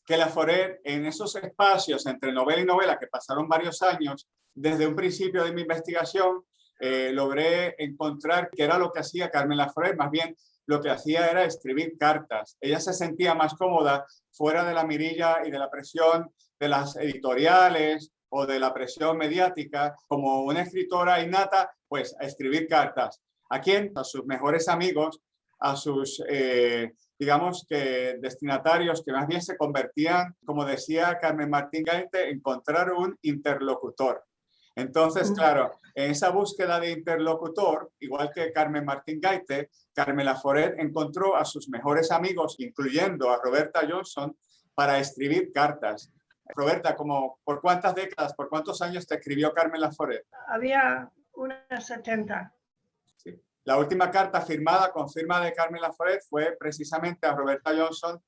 que Laforet, en esos espacios entre novela y novela, que pasaron varios años, desde un principio de mi investigación, logré encontrar que era lo que hacía Carmen Laforet. Más bien, lo que hacía era escribir cartas. Ella se sentía más cómoda fuera de la mirilla y de la presión de las editoriales o de la presión mediática, como una escritora innata, pues a escribir cartas. ¿A quién? A sus mejores amigos, a sus, digamos que destinatarios, que más bien se convertían, como decía Carmen Martín Gaite, encontrar un interlocutor. Entonces, claro, en esa búsqueda de interlocutor, igual que Carmen Martín Gaite, Carmen Laforet encontró a sus mejores amigos, incluyendo a Roberta Johnson, para escribir cartas. Roberta, ¿por cuántas décadas, por cuántos años te escribió Carmen Laforet? Había unas 70. Sí. La última carta firmada con firma de Carmen Laforet fue precisamente a Roberta Johnson,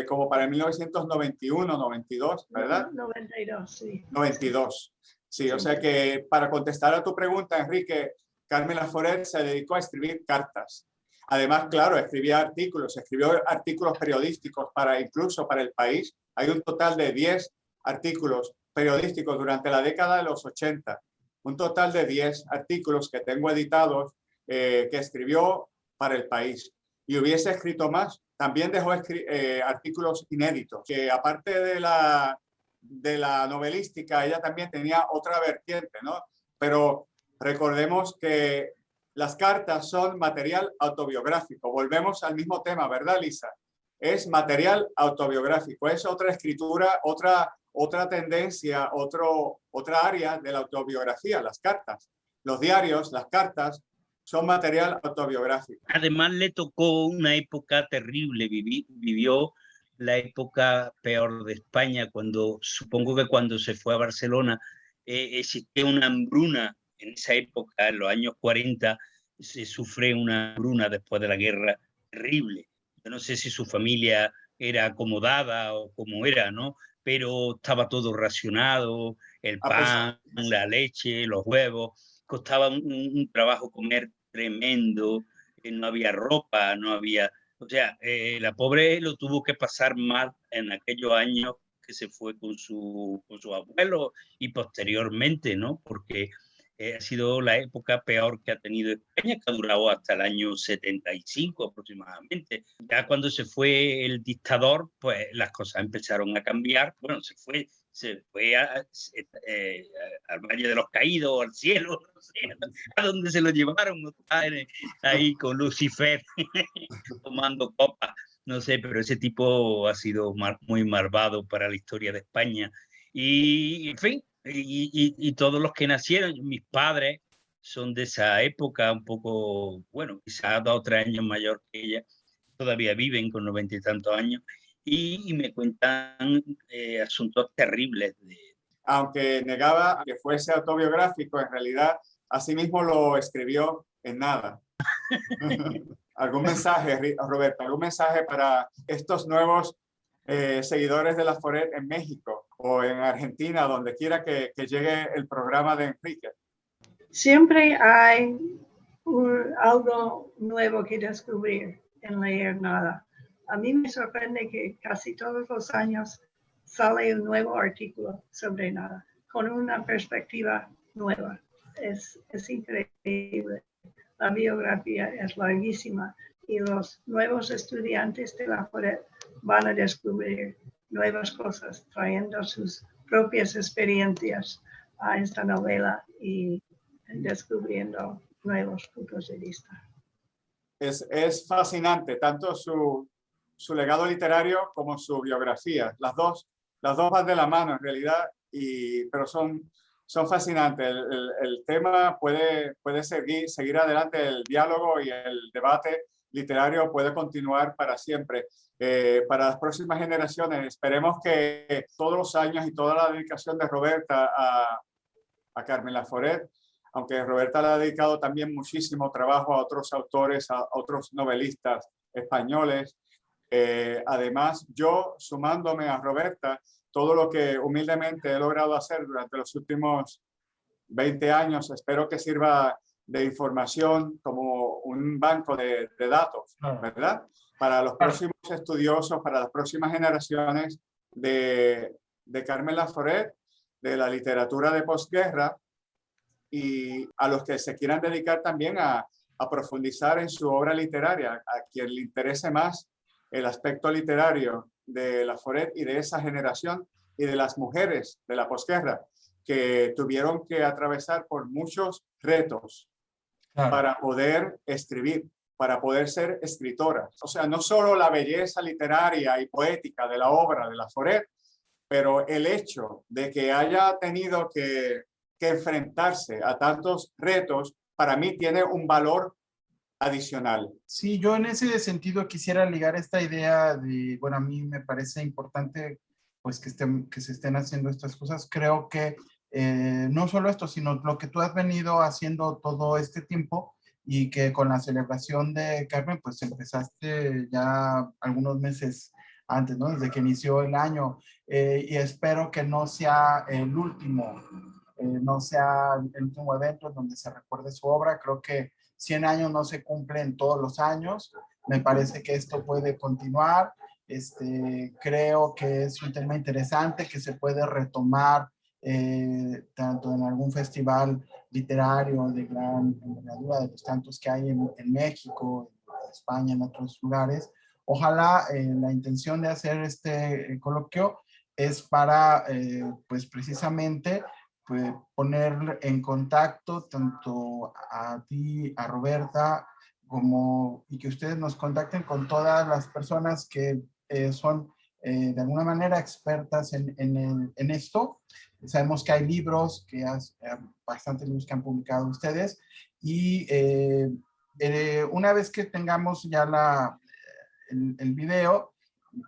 como para el 1991, 92, ¿verdad? 92, sí. 92. Sí, o sea que para contestar a tu pregunta, Enrique, Carmen Laforet se dedicó a escribir cartas. Además, claro, escribió artículos periodísticos incluso para El País. Hay un total de 10 artículos periodísticos durante la década de los 80. Un total de 10 artículos que tengo editados que escribió para El País. Y hubiese escrito más. También dejó artículos inéditos, que aparte de la novelística, ella también tenía otra vertiente, ¿no? Pero recordemos que las cartas son material autobiográfico. Volvemos al mismo tema, ¿verdad, Lisa? Es material autobiográfico, es otra escritura, otra tendencia, otra área de la autobiografía, las cartas. Los diarios, las cartas, son material autobiográfico. Además, le tocó una época terrible, vivió la época peor de España, supongo que cuando se fue a Barcelona existía una hambruna. En esa época, en los años 40, se sufre una hambruna después de la guerra terrible. Yo no sé si su familia era acomodada o cómo era, ¿no? Pero estaba todo racionado, el pan, la leche, los huevos. Costaba un trabajo comer tremendo, no había ropa, no había... O sea, la pobre lo tuvo que pasar mal en aquellos años que se fue con su abuelo y posteriormente, ¿no? Porque ha sido la época peor que ha tenido España, que ha durado hasta el año 75 aproximadamente. Ya cuando se fue el dictador, pues las cosas empezaron a cambiar. Bueno, se fue al Valle de los Caídos, al cielo, no sé, a donde se lo llevaron ahí con Lucifer tomando copa. no sé, pero ese tipo ha sido muy malvado para la historia de España. Y, en fin, y todos los que nacieron, mis padres son de esa época, un poco, bueno, quizás 2 o 3 años mayor que ella, todavía viven con 90 y tantos años, y me cuentan asuntos terribles. Aunque negaba que fuese autobiográfico, en realidad asimismo lo escribió en nada. ¿Algún mensaje, Roberta? ¿Algún mensaje para estos nuevos seguidores de Laforet en México o en Argentina, donde quiera que llegue el programa de Enrique? Siempre hay algo nuevo que descubrir en leer nada. A mí me sorprende que casi todos los años sale un nuevo artículo sobre nada, con una perspectiva nueva. Es increíble. La biografía es larguísima y los nuevos estudiantes de Laforet van a descubrir nuevas cosas, trayendo sus propias experiencias a esta novela y descubriendo nuevos puntos de vista. Es fascinante, tanto su legado literario como su biografía. Las dos van de la mano en realidad, pero son fascinantes. El tema puede seguir adelante, el diálogo y el debate literario puede continuar para siempre. Para las próximas generaciones, esperemos que todos los años y toda la dedicación de Roberta a Carmen Laforet, aunque Roberta le ha dedicado también muchísimo trabajo a otros autores, a otros novelistas españoles. Además, yo sumándome a Roberta, todo lo que humildemente he logrado hacer durante los últimos 20 años, espero que sirva de información como un banco de datos, ¿verdad? Para los próximos estudiosos, para las próximas generaciones de Carmen Laforet, de la literatura de posguerra, y a los que se quieran dedicar también a profundizar en su obra literaria, a quien le interese más el aspecto literario de Laforet y de esa generación y de las mujeres de la posguerra que tuvieron que atravesar por muchos retos para poder escribir, para poder ser escritoras. O sea, no solo la belleza literaria y poética de la obra de Laforet, pero el hecho de que haya tenido que enfrentarse a tantos retos, para mí tiene un valor adicional. Sí, yo en ese sentido quisiera ligar esta idea de, bueno, a mí me parece importante pues que se estén haciendo estas cosas. Creo que no solo esto, sino lo que tú has venido haciendo todo este tiempo y que con la celebración de Carmen, pues empezaste ya algunos meses antes, ¿no? Desde que inició el año, y espero que no sea el último. No sea el último evento en donde se recuerde su obra. Creo que 100 años no se cumplen todos los años. Me parece que esto puede continuar. Creo que es un tema interesante que se puede retomar tanto en algún festival literario de gran envergadura, de los tantos que hay en México, en España, en otros lugares. Ojalá la intención de hacer este coloquio es para, pues precisamente, pues, poner en contacto tanto a ti, a Roberta, y que ustedes nos contacten con todas las personas que son de alguna manera expertas en esto. Sabemos que hay libros, bastantes libros que han publicado ustedes, y una vez que tengamos ya el video,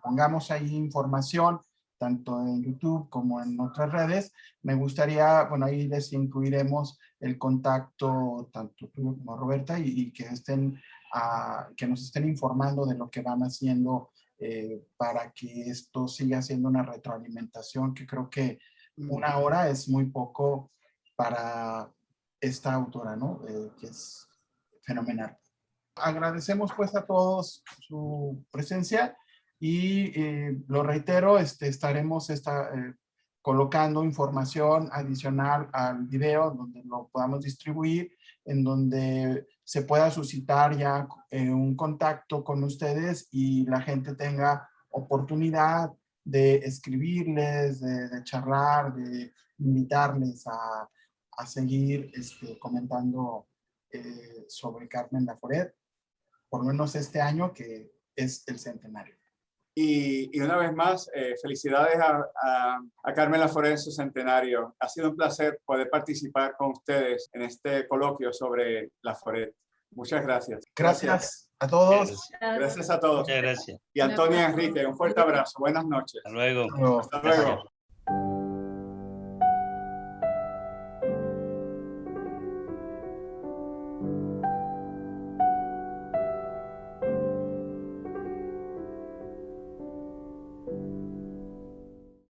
pongamos ahí información, tanto en YouTube como en otras redes, me gustaría, bueno, ahí les incluiremos el contacto tanto tuyo como Roberta y que nos estén informando de lo que van haciendo para que esto siga siendo una retroalimentación, que creo que 1 hora es muy poco para esta autora, ¿no? Que es fenomenal. Agradecemos pues a todos su presencia y lo reitero, estaremos colocando información adicional al video donde lo podamos distribuir, en donde se pueda suscitar ya un contacto con ustedes y la gente tenga oportunidad de escribirles, de charlar, de invitarles a seguir comentando sobre Carmen Laforet, por lo menos este año, que es el centenario. Y una vez más, felicidades a Carmen Laforet en su centenario. Ha sido un placer poder participar con ustedes en este coloquio sobre Laforet. Muchas gracias. Gracias a todos. Gracias a todos. Muchas gracias. Y Antonio y Enrique, un fuerte abrazo. Buenas noches. Hasta luego. Hasta luego. Hasta luego.